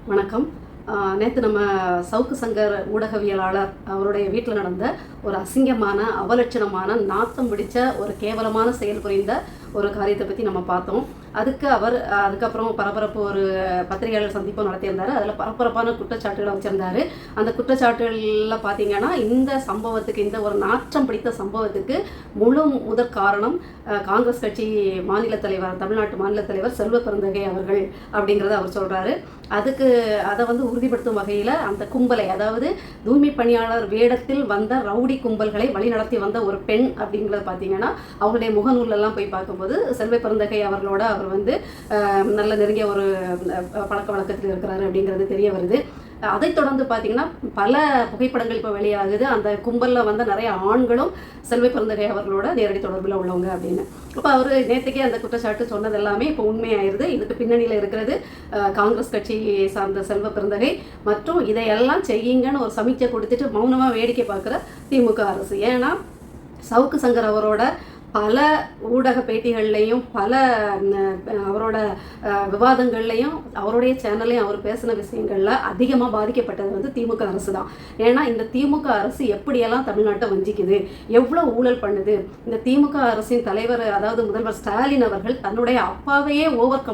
வணக்கம். நேற்று நம்ம சவுக்கு சங்கர் ஊடகவியலாளர் அவருடைய வீட்டில் நடந்த ஒரு அசிங்கமான, அவலட்சணமான, நாத்தம் பிடிச்ச ஒரு கேவலமான செயல் புரிந்த ஒரு காரியத்தை பற்றி நம்ம பார்த்தோம். அதுக்கப்புறம் பரபரப்பு ஒரு பத்திரிகையாளர் சந்திப்பும் நடத்தியிருந்தார். அதில் பரபரப்பான குற்றச்சாட்டுகளை வச்சுருந்தார். அந்த குற்றச்சாட்டுகளில் பார்த்தீங்கன்னா, இந்த சம்பவத்துக்கு, இந்த ஒரு நாற்றம் பிடித்த சம்பவத்துக்கு முதற் காரணம் காங்கிரஸ் கட்சி தமிழ்நாட்டு மாநில தலைவர் செல்வ பெருந்தகை அவர்கள் அப்படிங்கிறத அவர் சொல்கிறாரு. அதை உறுதிப்படுத்தும் வகையில் அந்த கும்பலை, அதாவது தூய்மை பணியாளர் வேடத்தில் வந்த ரவுடி கும்பல்களை வழிநடத்தி வந்த ஒரு பெண் அப்படிங்கிறத பார்த்தீங்கன்னா, அவங்களுடைய முகநூலெல்லாம் போய் பார்க்கும்போது செல்வ பெருந்தகை அவர்களோட அவர் நல்ல நெருங்கிய ஒரு பழக்க வழக்கத்தில் இருக்கிறாரு அப்படிங்கிறது தெரிய வருது. அதைத் தொடர்ந்து பார்த்தீங்கன்னா, பல புகைப்படங்கள் இப்போ வெளியாகுது. அந்த கும்பலில் வந்த நிறைய ஆண்களும் செல்வ பெருந்தகை அவர்களோட நேரடி தொடர்பில் உள்ளவங்க அப்படின்னு. இப்போ அவர் நேற்றுக்கே அந்த குற்றச்சாட்டு சொன்னது எல்லாமே இப்போ உண்மையாயிருது. இதுக்கு பின்னணியில் இருக்கிறது காங்கிரஸ் கட்சியை சார்ந்த செல்வ பெருந்தகை மற்றும் இதையெல்லாம் செய்யுங்கன்னு ஒரு சமீட்சை கொடுத்துட்டு மௌனமாக வேடிக்கை பார்க்குற திமுக அரசு. ஏன்னா சவுக்கு சங்கர் அவரோட பல ஊடக பேட்டிகள்லையும் அவரோட விவாதங்கள்லையும் அவருடைய சேனல்லையும் அவர் பேசின விஷயங்களில் அதிகமாக பாதிக்கப்பட்டது திமுக அரசு தான். ஏன்னா இந்த திமுக அரசு எப்படியெல்லாம் தமிழ்நாட்டை வஞ்சிக்குது, எவ்வளோ ஊழல் பண்ணுது. இந்த திமுக அரசின் தலைவர், அதாவது முதல்வர் ஸ்டாலின் அவர்கள் தன்னுடைய அப்பாவையே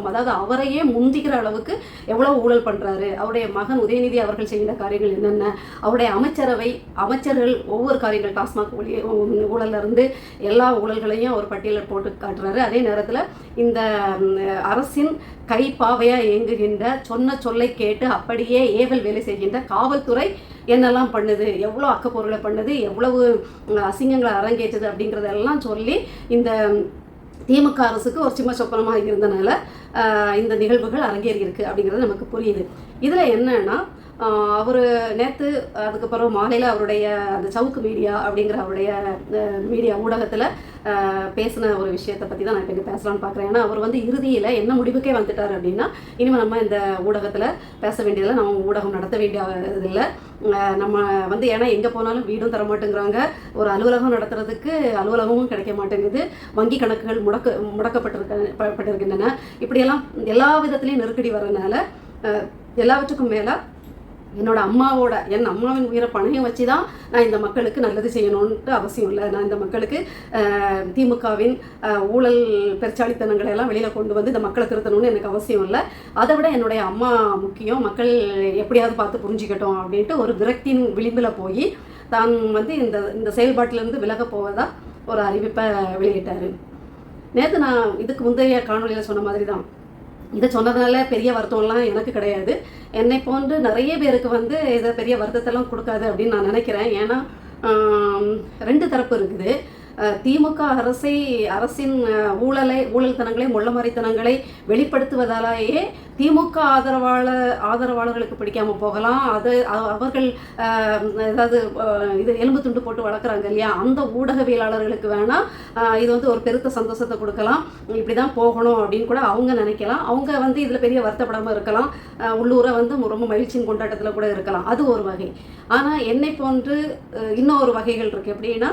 அதாவது அவரையே முந்திக்கிற அளவுக்கு எவ்வளோ ஊழல் பண்ணுறாரு. அவருடைய மகன் உதயநிதி அவர்கள் செய்கிற காரியங்கள் என்னென்ன, அவருடைய அமைச்சர்கள் ஒவ்வொரு காரியங்கள், டாஸ்மாக் ஊழலிருந்து எல்லா ஊழல்கள் ஒரு பட்டியலில் போட்டு காட்டுறாரு. அதே நேரத்தில் இந்த அரசின் கைப்பாவையாக இயங்குகின்ற சொன்ன சொல்லை கேட்டு அப்படியே ஏவல் வேலை செய்கின்ற காவல்துறை என்னெல்லாம் பண்ணுது, எவ்வளோ அக்கப்பொருளை பண்ணுது, எவ்வளவு அசிங்கங்களை அரங்கேற்றுது அப்படிங்கிறதெல்லாம் சொல்லி இந்த திமுக அரசுக்கு ஒரு சிம்ம சொப்பனமாக இருந்தனால இந்த நிகழ்வுகள் அரங்கேறி இருக்கு அப்படிங்கிறது நமக்கு புரியுது. இதில் என்னன்னா, அவர் நேற்று அதுக்கப்புறம் மாலையில் அவருடைய அந்த சவுக்கு மீடியா அப்படிங்கிற அவருடைய மீடியா ஊடகத்தில் பேசின ஒரு விஷயத்தை பற்றி தான் நான் இப்போ பேசலான்னு பார்க்குறேன். ஏன்னா அவர் இறுதியில் என்ன முடிவுக்கே வந்துட்டார் அப்படின்னா, இனிமேல் நம்ம இந்த ஊடகத்தில் பேச வேண்டியதில்லை, நம்ம ஊடகம் நடத்த வேண்டியதில்லை. நம்ம ஏன்னா எங்கே போனாலும் வீடும் தர மாட்டேங்கிறாங்க, ஒரு அலுவலகம் நடத்துறதுக்கு அலுவலகமும் கிடைக்க மாட்டேங்குது, வங்கி கணக்குகள் முடக்கப்பட்டிருக்கின்றன. இப்படியெல்லாம் எல்லா விதத்துலேயும் நெருக்கடி வரனால எல்லாவற்றுக்கும் மேலே என் அம்மாவின் உயிரை பணையம் வச்சு தான் நான் இந்த மக்களுக்கு நல்லது செய்யணுன்ட்டு அவசியம் இல்லை. நான் இந்த மக்களுக்கு திமுகவின் ஊழல் பெருச்சாளித்தனங்களை எல்லாம் வெளியில் கொண்டு வந்து இந்த மக்களை திருத்தணும்னு எனக்கு அவசியம் இல்லை. அதை விட என்னுடைய அம்மா முக்கியம், மக்கள் எப்படியாவது பார்த்து புரிஞ்சுக்கட்டும் அப்படின்ட்டு ஒரு விரக்தியின் விளிம்பில் போய் தான் இந்த செயல்பாட்டிலேருந்து விலக போவதா ஒரு அறிவிப்பை வெளியிட்டார். நேற்று நான் இதுக்கு முந்தைய காணொலியில் சொன்ன மாதிரி தான், இதை சொன்னதுனால பெரிய வருத்தம்லாம் எனக்கு கிடையாது. என்னை போன்று நிறைய பேருக்கு இதை பெரிய வருத்தத்தெல்லாம் கொடுக்காது அப்படின்னு நான் நினைக்கிறேன். ஏன்னா ரெண்டு தரப்பு இருக்குது. திமுக அரசின் ஊழல்தனங்களை, முள்ளமாரித்தனங்களை வெளிப்படுத்துவதாலேயே திமுக ஆதரவாளர்களுக்கு பிடிக்காமல் போகலாம். அவர்கள் ஏதாவது இது எலும்பு துண்டு போட்டு வளர்க்குறாங்க இல்லையா, அந்த ஊடகவியலாளர்களுக்கு வேணால் இது ஒரு பெருத்த சந்தோஷத்தை கொடுக்கலாம், இப்படி தான் போகணும் அப்படின்னு கூட அவங்க நினைக்கலாம். அவங்க இதில் பெரிய வருத்தப்படாமல் இருக்கலாம், உள்ளூரை ரொம்ப மகிழ்ச்சியின் கொண்டாட்டத்தில் கூட இருக்கலாம். அது ஒரு வகை. ஆனால் என்னை போன்று இன்னொரு வகைகள் இருக்குது. எப்படின்னா,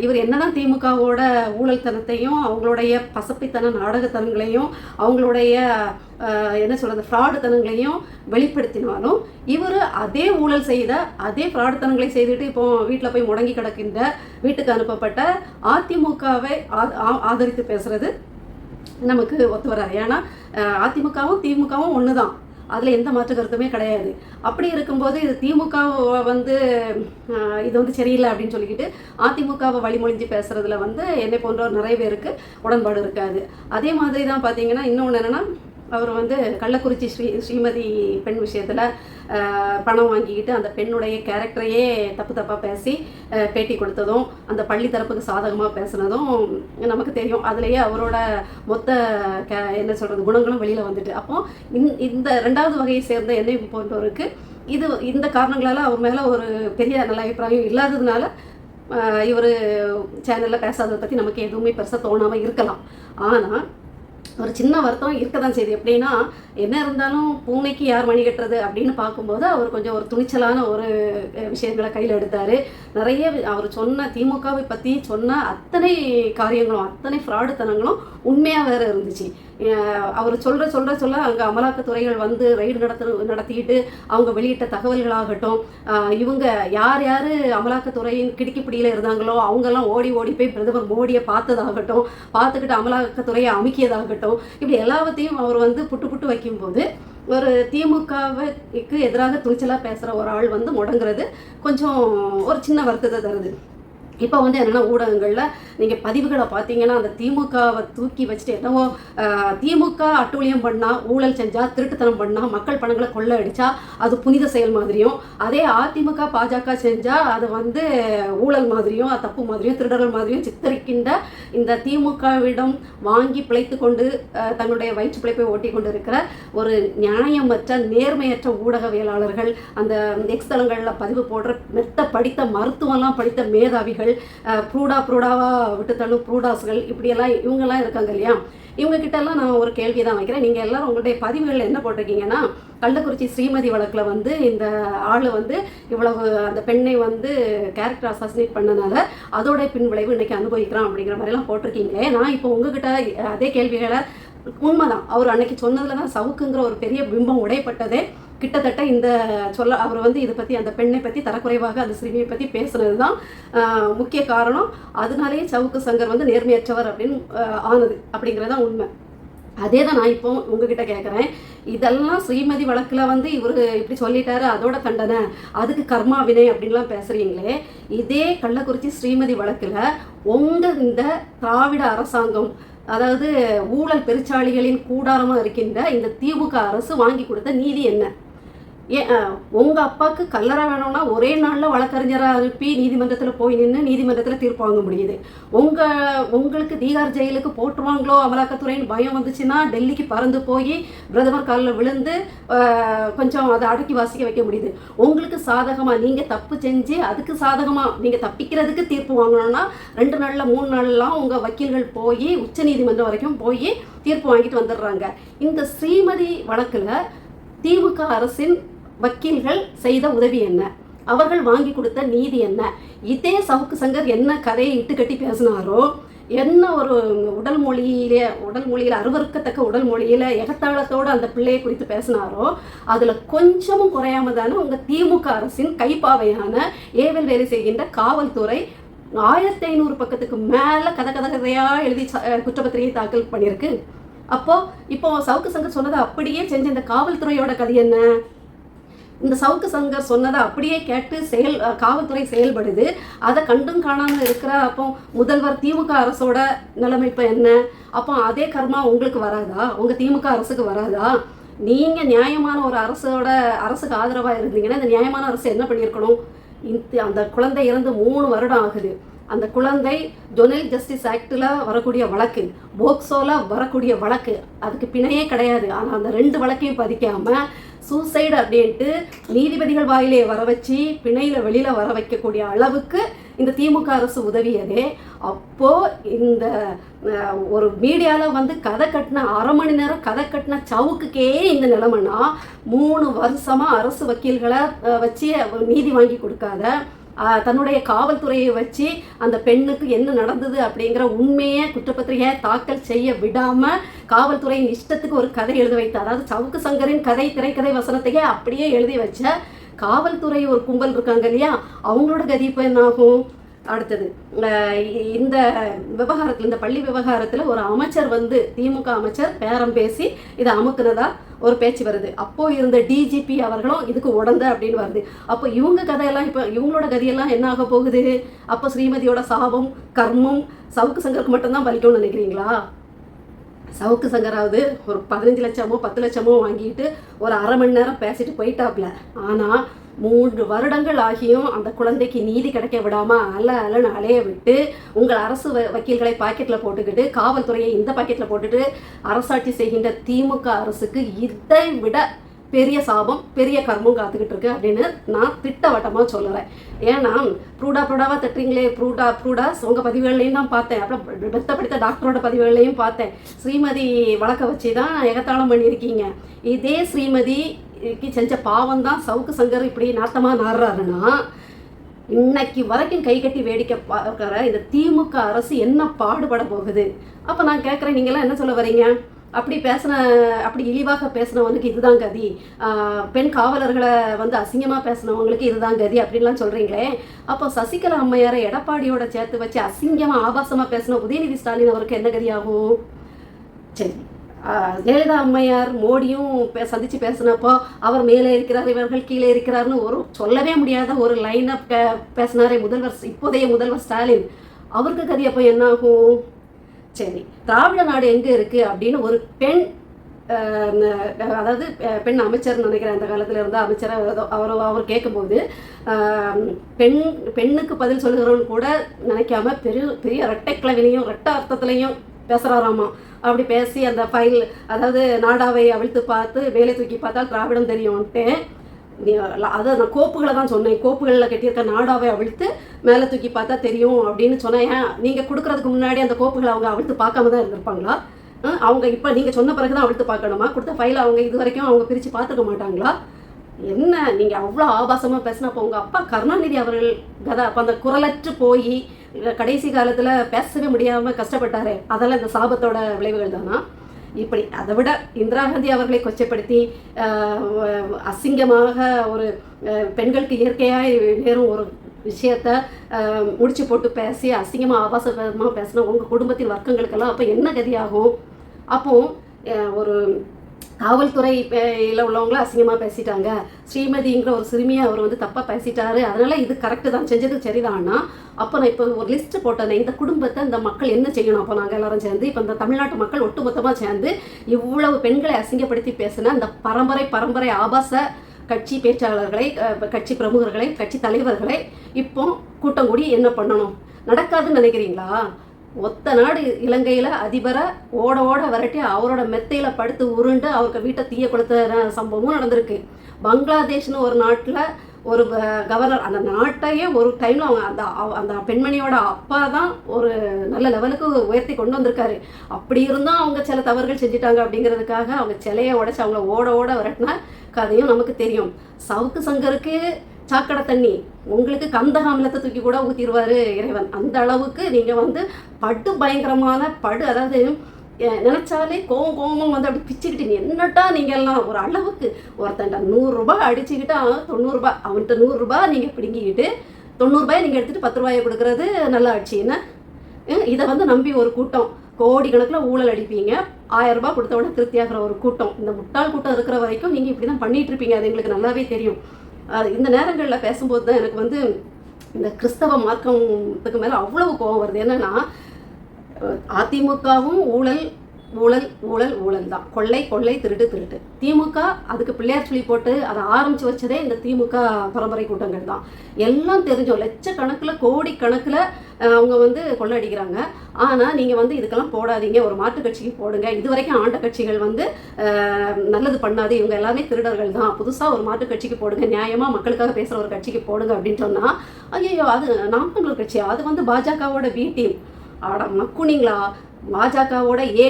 இவர் என்னதான் திமுகவோட ஊழல்தனத்தையும் அவங்களுடைய பசப்பித்தன நாடகத்தனங்களையும் அவங்களுடைய ஃப்ராடுத்தனங்களையும் வெளிப்படுத்தினாலும், இவர் அதே ஊழல் செய்த அதே ஃப்ராடுத்தனங்களை செய்துட்டு இப்போ வீட்டில் போய் முடங்கி கிடக்கின்ற, வீட்டுக்கு அனுப்பப்பட்ட அதிமுகவை ஆதரித்து பேசுறது நமக்கு ஒத்து வராது. ஏன்னா அதிமுகவும் திமுகவும் ஒன்று தான், அதில் எந்த மாற்று கருத்துமே கிடையாது. அப்படி இருக்கும்போது இது திமுகவை இது சரியில்லை அப்படின்னு சொல்லிக்கிட்டு அதிமுகவை வழிமொழிஞ்சு பேசுகிறதுல என்னை போன்ற நிறைய பேருக்கு உடன்பாடு இருக்காது. அதே மாதிரி தான் பார்த்தீங்கன்னா, இன்னொன்று என்னென்னா, அவர் கள்ளக்குறிச்சி ஸ்ரீமதி பெண் விஷயத்தில் பணம் வாங்கிக்கிட்டு அந்த பெண்ணுடைய கேரக்டரையே தப்பாக பேசி பேட்டி கொடுத்ததும், அந்த பள்ளி தரப்புக்கு சாதகமாக பேசுனதும் நமக்கு தெரியும். அதுலேயே அவரோட மொத்த குணங்களும் வெளியில் வந்துட்டு. அப்போது இந்த ரெண்டாவது வகையை சேர்ந்த என்னை போன்றவருக்கு இந்த காரணங்களால் அவர் மேலே ஒரு பெரிய நல்ல அபிப்பிராயம் இல்லாததுனால இவர் சேனலில் பேசாததை பற்றி நமக்கு எதுவுமே பெருசாக தோணாமல் இருக்கலாம். ஆனால் ஒரு சின்ன வருத்தம் இருக்க தான் செய்யுது. எப்படின்னா, என்ன இருந்தாலும் பூனைக்கு யார் மணி கட்டுறது அப்படின்னு பார்க்கும்போது அவர் கொஞ்சம் ஒரு துணிச்சலான ஒரு விஷயங்களை கையில் எடுத்தார். நிறைய அவர் சொன்ன திமுகவை பற்றி சொன்ன அத்தனை காரியங்களும், அத்தனை ஃப்ராடுத்தனங்களும் உண்மையாக வேறு இருந்துச்சு. அவர் சொல்ல அங்கே அமலாக்கத்துறைகள் வந்து ரைடு நடத்திக்கிட்டு அவங்க வெளியிட்ட தகவல்களாகட்டும், இவங்க யார் யார் அமலாக்கத்துறையின் கிடுக்கிப்பிடியில் இருந்தாங்களோ அவங்கெல்லாம் ஓடி போய் பிரதமர் மோடியை பார்த்ததாகட்டும், பார்த்துக்கிட்டு அமலாக்கத்துறையை அமுக்கியதாகட்டும், இப்படி எல்லாத்தையும் அவர் வந்து புட்டு வைக்கும்போது ஒரு திமுகவுக்கு எதிராக துணிச்சலாக பேசுகிற ஒரு ஆள் வந்து முடங்குறது கொஞ்சம் ஒரு சின்ன வருத்தத்தை தருது. இப்போ வந்து என்னென்னா ஊடகங்களில் நீங்கள் பதிவுகளை பார்த்தீங்கன்னா அந்த திமுகவை தூக்கி வச்சுட்டு என்னவோ திமுக அட்டூழியம் பண்ணால், ஊழல் செஞ்சால், திருட்டுத்தனம் பண்ணால், மக்கள் பணங்களை கொள்ளை அடித்தா அது புனித செயல் மாதிரியும், அதே அதிமுக பாஜக செஞ்சால் அது வந்து ஊழல் மாதிரியும், தப்பு மாதிரியும், திருடர்கள் மாதிரியும் சித்தரிக்கின்ற இந்த திமுகவிடம் வாங்கி பிழைத்து கொண்டு தங்களுடைய வயிற்று பிழைப்பை ஓட்டி கொண்டு இருக்கிற ஒரு நியாயமற்ற நேர்மையற்ற ஊடகவியலாளர்கள், அந்த எக்ஸ் தளங்களில் பதிவு போடுற மெத்த படித்த மருத்துவம்லாம் படித்த மேதாவிகள், ப்ரூடாவா விட்டு தள்ளும் ப்ரூடாஸ்கள், இப்படியெல்லாம் இவங்கெல்லாம் இருக்காங்க இல்லையா. இவங்ககிட்டெல்லாம் நான் ஒரு கேள்வி தான் வைக்கிறேன். நீங்கள் எல்லோரும் உங்களுடைய பதிவுகளில் என்ன போட்டிருக்கீங்கன்னா, கள்ளக்குறிச்சி ஸ்ரீமதி வழக்கில் வந்து இந்த ஆள் வந்து இவ்வளவு அந்த பெண்ணை வந்து கேரக்டர் அசாசினேட் பண்ணனால அதோடைய பின்விளைவு இன்றைக்கி அனுபவிக்கிறான் அப்படிங்கிற மாதிரிலாம் போட்டிருக்கீங்களே. நான் இப்போ உங்ககிட்ட அதே கேள்விகளை, உண்மைதான் அவர் அன்னைக்கு சொன்னதில் தான் சவுக்குங்கிற ஒரு பெரிய பிம்பம் உடைப்பட்டதே கிட்டத்தட்ட இந்த அவர் வந்து இதை பற்றி அந்த பெண்ணை பற்றி தரக்குறைவாக அந்த சிறுமியை பற்றி பேசுனது தான் முக்கிய காரணம். அதனாலேயே சவுக்கு சங்கர் வந்து நேர்மையற்றவர் அப்படின்னு ஆனது அப்படிங்கிறது தான் உண்மை. அதே தான் நான் இப்போ உங்ககிட்ட கேட்குறேன். இதெல்லாம் ஸ்ரீமதி வழக்கில் வந்து இவர் இப்படி சொல்லிட்டாரு, அதோட தண்டனை, அதுக்கு கர்மா வினை அப்படின்லாம் பேசுகிறீங்களே. இதே கள்ளக்குறிச்சி ஸ்ரீமதி வழக்கில் உங்கள் இந்த திராவிட அரசாங்கம், அதாவது ஊழல் பெருச்சாளிகளின் கூடாரமாக இருக்கின்ற இந்த திமுக அரசு வாங்கி கொடுத்த நீதி என்ன? உங்கள் அப்பாவுக்கு கல்லறை வேணும்னா ஒரே நாளில் வழக்கறிஞராக அனுப்பி நீதிமன்றத்தில் போய் நின்று நீதிமன்றத்தில் தீர்ப்பு வாங்க முடியுது. உங்களுக்கு தீகார் ஜெயிலுக்கு போட்டுருவாங்களோ அமலாக்கத்துறைன்னு பயம் வந்துச்சுன்னா டெல்லிக்கு பறந்து போய் பிரதமர் காலில் விழுந்து கொஞ்சம் அதை அடக்கி வாசிக்க வைக்க முடியுது. உங்களுக்கு சாதகமாக நீங்கள் தப்பு செஞ்சு அதுக்கு சாதகமாக நீங்கள் தப்பிக்கிறதுக்கு தீர்ப்பு வாங்கணும்னா 2 நாளில் 3 நாள்லாம் உங்கள் வக்கீல்கள் போய் உச்ச நீதிமன்றம் வரைக்கும் போய் தீர்ப்பு வாங்கிட்டு வந்துடுறாங்க. இந்த ஸ்ரீமதி வழக்கில் திமுக அரசின் வக்கீல்கள் செய்த உதவி என்ன? அவர்கள் வாங்கி கொடுத்த நீதி என்ன? இதே சவுக்கு சங்கர் என்ன கதையை இட்டுக்கட்டி பேசினாரோ, என்ன ஒரு உடல் மொழியில் அருவறுக்கத்தக்க உடல் மொழியில் எகத்தாளத்தோடு அந்த பிள்ளையை குறித்து பேசினாரோ, அதில் கொஞ்சமும் குறையாம தானே உங்கள் திமுக அரசின் கைப்பாவையான ஏவல் வேலை செய்கின்ற காவல்துறை 1500 பக்கத்துக்கு மேலே கதையாக எழுதி குற்றப்பத்திரிகை தாக்கல் பண்ணியிருக்கு. இப்போ சவுக்கு சங்கர் சொன்னதை அப்படியே செஞ்ச இந்த காவல்துறையோட கதை என்ன? இந்த சவுக்கு சங்கர் சொன்னதை அப்படியே கேட்டு காவல்துறை செயல்படுது. அதை கண்டும் காணாமல் இருக்கிற அப்போ முதல்வர் திமுக அரசோட நிலைமை இப்போ என்ன? அப்போ அதே கர்மா உங்களுக்கு வராதா? உங்கள் திமுக அரசுக்கு வராதா? நீங்கள் நியாயமான ஒரு அரசுக்கு ஆதரவாக இருந்தீங்கன்னா இந்த நியாயமான அரசு என்ன பண்ணியிருக்கணும்? அந்த குழந்தை இறந்து 3 வருடம் ஆகுது. அந்த குழந்தை ஜுவனைல் ஜஸ்டிஸ் ஆக்டில் வரக்கூடிய வழக்கு, போக்சோவில் வரக்கூடிய வழக்கு, அதுக்கு பிணையே கிடையாது. ஆனால் அந்த 2 வழக்கையும் பதிக்காமல் சூசைடு அப்படின்ட்டு நீதிபதிகள் வாயிலே வர வச்சு பிணையில் வெளியில் வர வைக்கக்கூடிய அளவுக்கு இந்த திமுக அரசு உதவியதே. அப்போது இந்த ஒரு மீடியாவில் வந்து கதை கட்டின 1/2 மணி நேரம் கதை கட்டின சவுக்குக்கே இந்த நிலைமைன்னா 3 வருஷமாக அரசு வக்கீல்களை வச்சு நீதி வாங்கி கொடுக்காத, தன்னுடைய காவல்துறையை வச்சு அந்த பெண்ணுக்கு என்ன நடந்தது அப்படிங்கிற உண்மையை குற்றப்பத்திரிகையை தாக்கல் செய்ய விடாமல் காவல்துறையின் இஷ்டத்துக்கு ஒரு கதை எழுத வைத்த, அதாவது சவுக்கு சங்கரின் கதை திரைக்கதை வசனத்தையே அப்படியே எழுதி வச்ச காவல்துறை ஒரு கும்பல் இருக்காங்க இல்லையா, அவங்களோட கதி இப்போ என்னாகும்? அடுத்தது இந்த விவகாரத்தில், இந்த பள்ளி விவகாரத்தில் ஒரு அமைச்சர் வந்து திமுக அமைச்சர் பேரம் பேசி இதை அமுக்குனதா ஒரு பேச்சு வருது. அப்போது இருந்த டிஜிபி அவர்களும் இதுக்கு உடந்த அப்படின்னு வருது. அப்போ இவங்க கதையெல்லாம் இப்போ இவங்களோட கதையெல்லாம் என்ன ஆக போகுது? அப்போ ஸ்ரீமதியோட சாபம் கர்மம் சவுக்கு சங்கருக்கு மட்டும்தான் பலிக்கும்னு நினைக்கிறீங்களா? சவுக்கு சங்கராவது ஒரு 15 லட்சமோ 10 லட்சமோ வாங்கிட்டு ஒரு 1/2 மணி நேரம் பேசிட்டு போயிட்டாப்ல. ஆனால் 3 வருடங்கள் ஆகியும் அந்த குழந்தைக்கு நீதி கிடைக்க விடாமல் அலன்னு அலைய விட்டு உங்கள் அரசு வக்கீல்களை பாக்கெட்டில் போட்டுக்கிட்டு காவல்துறையை இந்த பாக்கெட்டில் போட்டுட்டு அரசாட்சி செய்கின்ற திமுக அரசுக்கு இதை விட பெரிய சாபம் பெரிய கர்மம் காத்துக்கிட்டு இருக்கு அப்படின்னு நான் திட்டவட்டமாக சொல்லுறேன். ஏன்னா ப்ரூடாவாக தட்டுறீங்களே, ப்ரூடாஸ் உங்கள் பதிவுகள்லையும் தான் பார்த்தேன், அப்புறம் பெத்தப்படுத்த டாக்டரோட பதிவுகள்லையும் பார்த்தேன். ஸ்ரீமதி வழக்க வச்சு தான் எகத்தாளம் பண்ணியிருக்கீங்க. இதே ஸ்ரீமதிக்கு செஞ்ச பாவம் தான் சவுக்கு சங்கர் இப்படி நாட்டமாக நாடுறாருன்னா இன்னைக்கு வரைக்கும் கை கட்டி வேடிக்கை பார்க்குற இந்த திமுக அரசு என்ன பாடுபட போகுது? அப்போ நான் கேட்குறேன், நீங்களாம் என்ன சொல்ல வரீங்க? அப்படி இழிவாக பேசினவனுக்கு இதுதான் கதி, பெண் காவலர்களை வந்து அசிங்கமாக பேசினவங்களுக்கு இதுதான் கதி அப்படின்லாம் சொல்கிறீங்களே. அப்போ சசிகலா அம்மையாரை எடப்பாடியோட சேர்த்து வச்சு அசிங்கமாக ஆபாசமாக பேசின உதயநிதி ஸ்டாலின் அவருக்கு என்ன கதியாகும்? சரி, ஜெயலலிதா அம்மையார் மோடியும் சந்தித்து பேசினப்போ அவர் மேலே இருக்கிறார் இவர்கள் கீழே இருக்கிறார்னு ஒரு சொல்லவே முடியாத ஒரு லைனை பேசினாரே இப்போதைய முதல்வர் ஸ்டாலின், அவருக்கு கதி அப்போ என்ன ஆகும்? சரி, திராவிட நாடு எங்கே இருக்குது அப்படின்னு ஒரு பெண், அதாவது பெண் அமைச்சர்னு நினைக்கிறேன், அந்த காலத்தில் இருந்த அமைச்சரை அவர் கேட்கும்போது பெண்ணுக்கு பதில் சொல்லுகிறவன்னு கூட நினைக்காம பெரிய ரெட்டை கிளவிலையும் ரெட்டை அர்த்தத்துலையும் பேசுகிறாராமா. அப்படி பேசி அந்த ஃபைல், அதாவது நாடாவை அவிழ்த்து பார்த்து வேலை தூக்கி பார்த்தா திராவிடம் தெரியும்ன்ட்டு, அதை நான் கோப்புகளை தான் சொன்னேன், கோப்புகளில் கட்டியிருக்க நாடாவை அவிழ்த்து மேலே தூக்கி பார்த்தா தெரியும் அப்படின்னு சொன்னேன். நீங்கள் கொடுக்குறதுக்கு முன்னாடி அந்த கோப்புகளை அவங்க அவிழ்த்து பார்க்காம தான் இருந்திருப்பாங்களா? அவங்க இப்போ நீங்கள் சொன்ன பிறகு தான் அவிழ்த்து பார்க்கணுமா? கொடுத்த ஃபைலை அவங்க இது வரைக்கும் அவங்க பிரித்து பார்த்துக்க மாட்டாங்களா? என்ன நீங்கள் அவ்வளோ ஆபாசமாக பேசினா, அப்போ உங்கள் அப்பா கருணாநிதி அவர்கள் கதை அப்போ அந்த குரலற்று போய் கடைசி காலத்தில் பேசவே முடியாமல் கஷ்டப்பட்டாரே, அதெல்லாம் இந்த சாபத்தோட விளைவுகள் தானா? இப்படி அதை விட இந்திரா காந்தி அவர்களை கொச்சைப்படுத்தி அசிங்கமாக ஒரு பெண்களுக்கு இயற்கையாக நேரும் ஒரு விஷயத்த முடிச்சு போட்டு பேசி அசிங்கமாக ஆபாசமாக பேசினா உங்கள் குடும்பத்தின் வர்க்கங்களுக்கெல்லாம் அப்போ என்ன கதியாகும்? அப்போ ஒரு காவல்துறையில் உள்ளவங்கள அசிங்கமாக பேசிட்டாங்க, ஸ்ரீமதிங்கிற ஒரு சிறுமியை அவர் வந்து தப்பாக பேசிட்டாரு, அதனால் இது கரெக்டு தான், செஞ்சது சரிதான்னா, அப்போ நான் இப்போ ஒரு லிஸ்ட்டு போட்டேன், இந்த குடும்பத்தை இந்த மக்கள் என்ன செய்யணும்? அப்போ நாங்கள் எல்லாரும் சேர்ந்து, இப்போ இந்த தமிழ்நாட்டு மக்கள் ஒட்டுமொத்தமாக சேர்ந்து இவ்வளவு பெண்களை அசிங்கப்படுத்தி பேசின அந்த பரம்பரை ஆபாச கட்சி பேச்சாளர்களை, கட்சி பிரமுகர்களை, கட்சி தலைவர்களை இப்போ கூட்டம் கூடி என்ன பண்ணணும்? நடக்காதுன்னு நினைக்கிறீங்களா? ஒத்த நாடு இலங்கையில் அதிபரை ஓட விரட்டி அவரோட மெத்தையில் படுத்து உருண்டு அவருக்கு வீட்டை தீய கொளுத்த சம்பவமும் நடந்திருக்கு. பங்களாதேஷ்னு ஒரு நாட்டில் ஒரு கவர்னர், அந்த நாட்டையே ஒரு டைமில் அவங்க அந்த பெண்மணியோட அப்பா தான் ஒரு நல்ல லெவலுக்கு உயர்த்தி கொண்டு வந்திருக்காரு. அப்படி இருந்தால் அவங்க சில தவறுகள் செஞ்சுட்டாங்க அப்படிங்கிறதுக்காக அவங்க சிலையை உடைச்சி அவங்கள ஓட விரட்டின கதையும் நமக்கு தெரியும். சவுக்கு சங்கருக்கு சாக்கடை தண்ணி, உங்களுக்கு கந்தகாமலத்தை தூக்கி கூட ஊற்றிடுவார் இறைவன். அந்த அளவுக்கு நீங்கள் வந்து பயங்கரமான அதாவது நினச்சாலே கோபம் வந்து அப்படி பிச்சுக்கிட்டு என்னட்டா நீங்கள் எல்லாம் ஒரு அளவுக்கு ஒருத்தன்ட்ட 100 ரூபாய் அடிச்சுக்கிட்டா 90 ரூபாய் அவன்கிட்ட 100 ரூபாய் நீங்கள் பிடுங்கிக்கிட்டு 90 ரூபாயை நீங்கள் எடுத்துகிட்டு 10 ரூபாயை கொடுக்குறது நல்ல ஆட்சின்னு இதை வந்து நம்பி ஒரு கூட்டம் கோடிக்கணக்கில் ஊழல் அடிப்பீங்க. 1000 ரூபாய் கொடுத்த உடனே திருப்தியாகிற ஒரு கூட்டம், இந்த முட்டாள் கூட்டம் இருக்கிற வரைக்கும் நீங்கள் இப்படி தான் பண்ணிகிட்டு இருப்பீங்க. அது எங்களுக்கு நல்லாவே தெரியும். இந்த நேரங்களில் பேசும்போது தான் எனக்கு வந்து இந்த கிறிஸ்தவ மார்க்கத்துக்கு மேலே அவ்வளவு கோபம் வருது. என்னன்னா, அதிமுகவும் ஊழல் ஊழல் ஊழல் ஊழல் தான், கொள்ளை திருட்டு. திமுக அதுக்கு பிள்ளையார் சொல்லி போட்டு அதை ஆரம்பித்து வச்சதே இந்த திமுக பரம்பரை கூட்டங்கள் தான். எல்லாம் தெரிஞ்சோம், லட்சக்கணக்கில் கோடிக்கணக்கில் அவங்க வந்து கொள்ளடிக்கிறாங்க. ஆனால் நீங்கள் வந்து இதுக்கெல்லாம் போடாதீங்க, ஒரு மாற்று கட்சிக்கு போடுங்க, இது வரைக்கும் ஆண்ட கட்சிகள் வந்து நல்லது பண்ணாது, இவங்க எல்லாமே திருடர்கள் தான், புதுசாக ஒரு மாற்று கட்சிக்கு போடுங்க, நியாயமாக மக்களுக்காக பேசுகிற ஒரு கட்சிக்கு போடுங்க அப்படின்னு சொன்னால், ஐயோ அது நாம் தமிழர் கட்சி, அது வந்து பாஜகவோட பி டீம். ஆட மக்குனிங்களா, பாஜகவோட A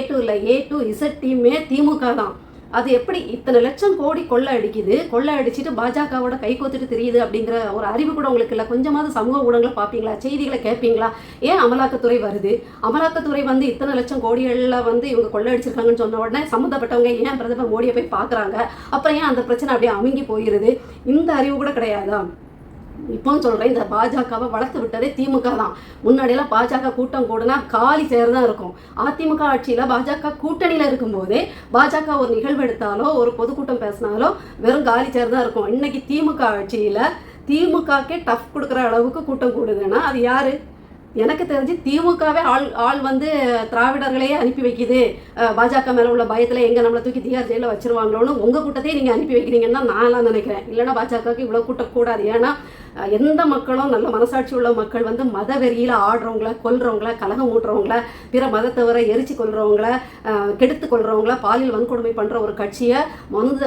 to Z டீமே திமுக தான். அது எப்படி இத்தனை லட்சம் கோடி கொள்ளை அடிச்சுட்டு பாஜகவோட கை கோத்துட்டு தெரியுது அப்படிங்கிற ஒரு அறிவு கூட உங்களுக்கு இல்லை? கொஞ்சமாவது சமூக ஊடகங்களை பார்ப்பீங்களா? செய்திகளை கேட்பீங்களா? ஏன் அமலாக்கத்துறை வருது? அமலாக்கத்துறை வந்து இத்தனை லட்சம் கோடிகளில் வந்து இவங்க கொள்ளை அடிச்சிருக்காங்கன்னு சொன்ன உடனே சம்மந்தப்பட்டவங்க ஏன் பிரதமர் மோடியை போய் பார்க்குறாங்க? அப்புறம் ஏன் அந்த பிரச்சனை அப்படியே அமுங்கி போயிடுது? இந்த அறிவு கூட கிடையாதா? இப்போ சொல்கிறேன், இந்த பாஜகவை வளர்த்து விட்டதே திமுக தான். முன்னாடியெல்லாம் பாஜக கூட்டம் கூடனா காலி சேர் தான் இருக்கும். அதிமுக ஆட்சியில் பாஜக கூட்டணியில் இருக்கும்போதே பாஜக ஒரு நிகழ்வு எடுத்தாலோ ஒரு பொதுக்கூட்டம் பேசினாலோ வெறும் காலி சேர் தான் இருக்கும். இன்னைக்கு திமுக ஆட்சியில் திமுகக்கே டஃப் கொடுக்குற அளவுக்கு கூட்டம் கூடுதுன்னா அது யார்? எனக்கு தெரிஞ்சு திமுகவே ஆள் வந்து திராவிடர்களையே அனுப்பி வைக்கிது, பாஜக மேலே உள்ள பயத்தில் எங்கே நம்மளை தூக்கி திகார் ஜெயிலில் வச்சிருவாங்களோன்னு உங்கள் கூட்டத்தையே நீங்கள் அனுப்பி வைக்கிறீங்கன்னு தான் நான்லாம் நினைக்கிறேன். இல்லைன்னா பாஜகவுக்கு இவ்வளோ கூட்டம் கூடாது. ஏன்னா எந்த மக்களும் நல்ல மனசாட்சி உள்ள மக்கள் வந்து மத வெறியில் ஆடுறவங்கள, கொல்றவங்கள, கலகம் ஊட்டுறவங்கள, பிற மதத்தவரை எரிச்சு கொள்றவங்கள, கெடுத்து கொள்றவங்கள, பாலியல் வன்கொடுமை பண்ணுற ஒரு கட்சியை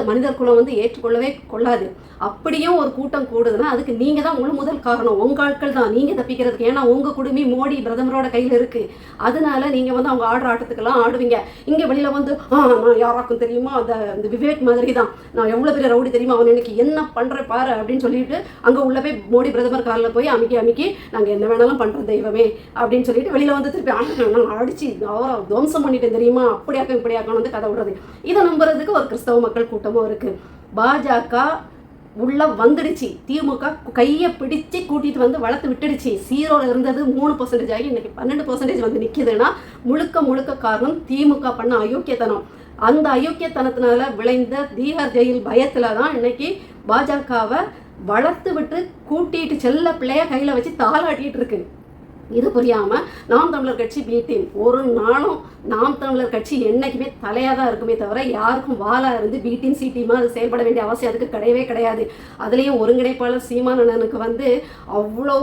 மனிதர் குலம் வந்து ஏற்றுக்கொள்ளவே கொள்ளாது. அப்படியும் ஒரு கூட்டம் கூடுதுன்னா அதுக்கு நீங்கள் தான் முதல் காரணம். உங்கள் ஆட்கள் தான் நீங்கள் தப்பிக்கிறதுக்கு. ஏன்னா உங்கள் குடுமி மோடி பிரதமரோட கையில் இருக்குது. அதனால நீங்கள் வந்து அவங்க ஆடுற ஆட்டத்துக்கெல்லாம் ஆடுவீங்க. இங்கே வெளியில் வந்து நான் யாராக்கும் தெரியுமா, அந்த விவேக் மாதிரி தான், நான் எவ்வளோ பெரிய ரவுடி தெரியுமா, அவன் எனக்கு என்ன பண்ணுற பாரு அப்படின்னு சொல்லிட்டு அங்கே உள்ள போய் மோடி பிரதமர் காலில் போய் அமுக்கி அமுக்கி நாங்கள் என்ன வேணாலும் பண்ணுறோம் தெய்வமே அப்படின்னு சொல்லிட்டு வெளியில் வந்து திருப்பி நான் அடித்து அவரை துவம்சம் பண்ணிட்டேன் தெரியுமா, அப்படியாக்கம் இப்படியாக்கணும் வந்து கதை விடுறது. இதை நம்புறதுக்கு ஒரு கிறிஸ்தவ மக்கள் கூட்டமும் இருக்குது. பாஜக உள்ள வந்துடுச்சு, திமுக கையை பிடிச்சி கூட்டிகிட்டு வந்து வளர்த்து விட்டுடுச்சு. 0ல் இருந்தது 3% ஆகி இன்னைக்கு 12% வந்து நிற்கிதுன்னா முழுக்க காரணம் திமுக பண்ண அயோக்கியத்தனம். அந்த அயோக்கியத்தனத்தினால விளைந்த தீகார் ஜெயில் பயத்தில் தான் இன்னைக்கு பாஜகவை வளர்த்து விட்டு கூட்டிகிட்டு செல்ல பிள்ளைய கையில் வச்சு தாளாட்டிகிட்டு இருக்கு. இது புரியாமல் நாம் தமிழர் கட்சி பி டீம் ஒரு நாளும் நாம் தமிழர் கட்சி என்றைக்குமே தலையாக தான் இருக்குமே தவிர யாருக்கும் வாலாக இருந்து பி டீம் சி டீமாக அது செயல்பட வேண்டிய அவசியம் அதுக்கு கிடையவே கிடையாது. அதுலேயும் ஒருங்கிணைப்பாளர் சீமான் அண்ணனுக்கு வந்து அவ்வளோ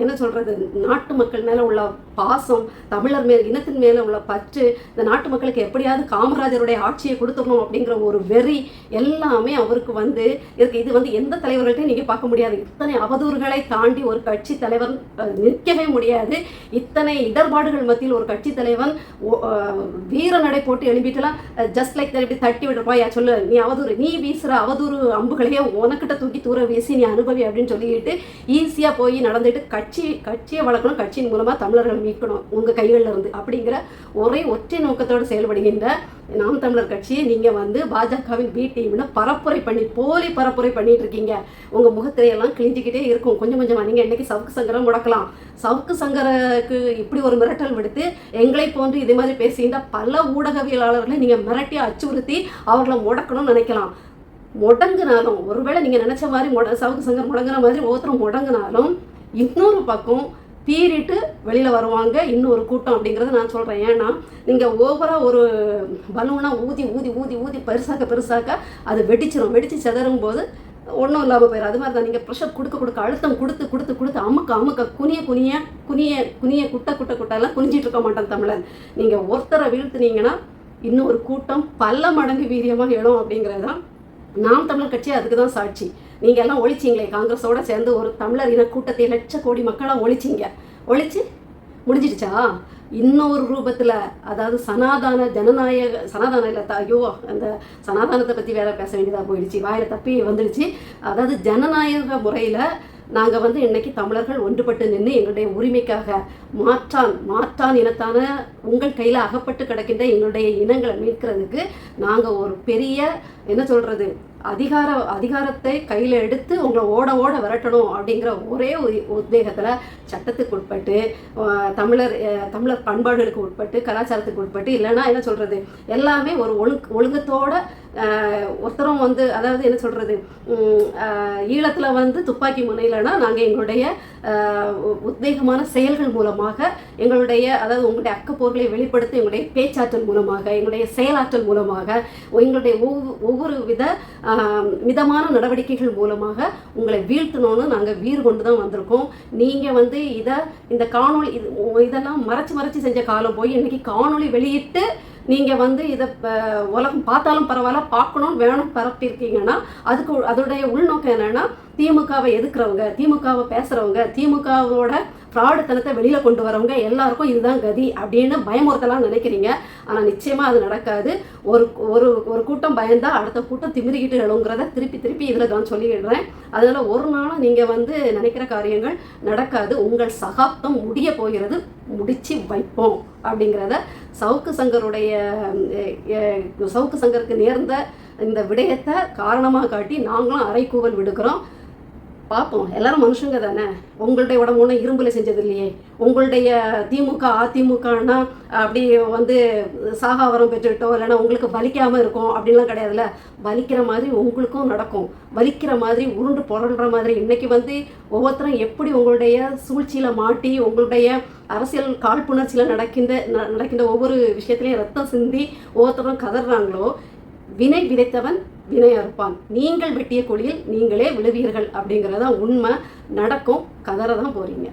என்ன சொல்கிறது, நாட்டு மக்கள் மேலே உள்ள பாசம், தமிழர் இனத்தின் மேலே உள்ள பற்று, இந்த நாட்டு மக்களுக்கு எப்படியாவது காமராஜருடைய ஆட்சியை கொடுத்துடணும் அப்படிங்கிற ஒரு வெறி எல்லாமே அவருக்கு வந்து இருக்கு. இது வந்து எந்த தலைவர்கள்ட்டையும் நீங்கள் பார்க்க முடியாது. இத்தனை அவதூறுகளை தாண்டி ஒரு கட்சி தலைவர் நிற்கவே முடியாது. இத்தனை இடர்பாடுகள் மத்தியில் ஒரு கட்சி தலைவன் வீர நடை போட்டு எழுப்பிட்டுலாம் ஜஸ்ட் லைக் இப்படி தட்டி விடுறப்பா, யா சொல்லு நீ அவதூறு, நீ வீசுகிற அவதூறு அம்புகளையே உனக்கிட்ட தூக்கி தூர வீசி நீ அனுபவி அப்படின்னு சொல்லிட்டு ஈஸியாக போய் நடந்துட்டு கட்சியை வளர்க்கணும், கட்சியின் மூலமாக தமிழர்கள் மீட்கணும் உங்கள் கைகளில் இருந்து அப்படிங்கிற ஒற்றை நோக்கத்தோடு செயல்படுகின்ற நாம் தமிழர் கட்சியை நீங்கள் வந்து பாஜகவின் பி டீம்னு போலி பரப்புரை பண்ணிட்டு இருக்கீங்க. உங்கள் முகத்திரையெல்லாம் கிழிஞ்சிக்கிட்டே இருக்கும் கொஞ்சம் கொஞ்சமாக. நீங்கள் இன்றைக்கி சவுக்கு சங்கரை முடக்கலாம், சவுக்கு சங்கருக்கு இப்படி ஒரு மிரட்டல் விடுத்து எங்களை போன்று இதே மாதிரி பேசுகின்ற பல ஊடகவியலாளர்களை நீங்கள் மிரட்டி அச்சுறுத்தி அவர்களை முடக்கணும்னு நினைக்கலாம். முடங்குனாலும் ஒருவேளை நீங்கள் நினச்ச மாதிரி சவுக்கு சங்கர் முடங்குற மாதிரி ஒவ்வொருத்தரும் முடங்குனாலும் இன்னொரு பக்கம் பீறிட்டு வெளியில் வருவாங்க இன்னொரு கூட்டம் அப்படிங்கிறத நான் சொல்கிறேன். ஏன்னா நீங்கள் ஓவராக ஒரு பலூனாக ஊதி ஊதி ஊதி ஊதி பெருசாக்க அது வெடிச்சு செதறும் போது ஒன்றும் இல்லாமல் போயிடும். அது மாதிரி தான் நீங்கள் ப்ரெஷர் கொடுக்க அழுத்தம் கொடுத்து அமுக்க குனிய குட்டெல்லாம் குனிஞ்சிட்டு இருக்க மாட்டேன் தமிழன். நீங்கள் ஒருத்தரை வீழ்த்துனீங்கன்னா இன்னொரு கூட்டம் பல மடங்கு வீரியமாக எழும் அப்படிங்கிறது தான் நாம் தமிழர் கட்சி அதுக்கு தான் சாட்சி. நீங்கள் எல்லாம் ஒழிச்சிங்களே, காங்கிரஸோடு சேர்ந்து ஒரு தமிழர் இன கூட்டத்தை லட்ச கோடி மக்களாக ஒழிச்சு முடிஞ்சிடுச்சா? இன்னொரு ரூபத்தில், அதாவது சனாதானம் இல்லை ஐயோ அந்த சனாதானத்தை பற்றி வேற பேச வேண்டியதாக போயிடுச்சு, வாயில் தப்பி வந்துடுச்சு. அதாவது ஜனநாயக முறையில் நாங்கள் வந்து இன்றைக்கி தமிழர்கள் ஒன்றுபட்டு நின்று எங்களுடைய உரிமைக்காக மாற்றான் இனத்தான உங்கள் கையில் அகப்பட்டு கிடக்கின்ற எங்களுடைய இனங்களை மீட்கிறதுக்கு நாங்கள் ஒரு பெரிய என்ன சொல்கிறது அதிகாரத்தை கையில் எடுத்து உங்களை ஓட விரட்டணும் அப்படிங்கிற ஒரே உத்வேகத்தில் சட்டத்துக்கு உட்பட்டு தமிழர் பண்பாடுகளுக்கு உட்பட்டு கலாச்சாரத்துக்கு உட்பட்டு இல்லைன்னா என்ன சொல்கிறது எல்லாமே ஒரு ஒழுங்கத்தோட ஒருத்தரும் வந்து அதாவது என்ன சொல்கிறது ஈழத்தில் வந்து துப்பாக்கி முனையிலனா நாங்கள் எங்களுடைய உத்வேகமான செயல்கள் மூலமாக எங்களுடைய அதாவது உங்களுடைய அக்கப்போர்களை வெளிப்படுத்தி எங்களுடைய பேச்சாற்றல் மூலமாக எங்களுடைய செயலாற்றல் மூலமாக எங்களுடைய ஒவ்வொரு மிதமான நடவடிக்கைகள் மூலமாக உங்களை வீழ்த்தணும்னு நாங்கள் வீறு கொண்டு தான் வந்திருக்கோம். நீங்கள் வந்து இந்த காணொளி இதெல்லாம் மறைச்சு செஞ்ச காலம் போய் இன்றைக்கி காணொளி வெளியிட்டு நீங்கள் வந்து இதை உலகம் பார்த்தாலும் பரவாயில்ல பார்க்கணும்னு வேணும் பரப்பியிருக்கீங்கன்னா அதோடைய உள்நோக்கம் என்னென்னா திமுகவை எதிர்க்கிறவங்க, திமுகவை பேசுகிறவங்க, திமுகவோட ஃப்ராடுத்தனத்தை வெளியில் கொண்டு வரவங்க எல்லாருக்கும் இதுதான் கதி அப்படின்னு பயமுறுத்தலாம் நினைக்கிறீங்க. ஆனால் நிச்சயமாக அது நடக்காது. ஒரு கூட்டம் பயந்தால் அடுத்த கூட்டம் திமிரிக்கிட்டு எழுங்கிறத திருப்பி இதில் நான் சொல்லிடுறேன். அதனால் ஒரு நாளும் நீங்கள் வந்து நினைக்கிற காரியங்கள் நடக்காது. உங்கள் சகாப்தம் முடிய போகிறது, முடிச்சு வைப்போம் அப்படிங்கிறத சவுக்கு சங்கருக்கு நேர்ந்த இந்த விடயத்தை காரணமாக காட்டி நாங்களும் அரைக்கூவல் விடுக்கிறோம். பார்ப்போம், எல்லாரும் மனுஷங்க தானே. உங்களுடைய உடம்பு ஒன்றும் இரும்பில் செஞ்சது இல்லையே. உங்களுடைய திமுக அதிமுகனா அப்படி வந்து சாகாவரம் பெற்றுக்கிட்டோ இல்லைன்னா உங்களுக்கு பலிக்காமல் இருக்கும் அப்படின்லாம் கிடையாதுல்ல. பலிக்கிற மாதிரி உங்களுக்கும் நடக்கும், பலிக்கிற மாதிரி உருண்டு புரள்ற மாதிரி. இன்றைக்கி வந்து ஒவ்வொருத்தரும் எப்படி உங்களுடைய சூழ்ச்சியில் மாட்டி உங்களுடைய அரசியல் காழ்ப்புணர்ச்சியில் நடக்கின்ற ஒவ்வொரு விஷயத்துலையும் ரத்தம் சிந்தி ஒவ்வொருத்தரும் கதறாங்களோ, வினை விதைத்தவன் வினை அறுப்பான். நீங்கள் வெட்டிய குழியில் நீங்களே விழுவீர்கள் அப்படிங்கிறதான் உண்மை. நடக்கும், கதற தான் போகிறீங்க.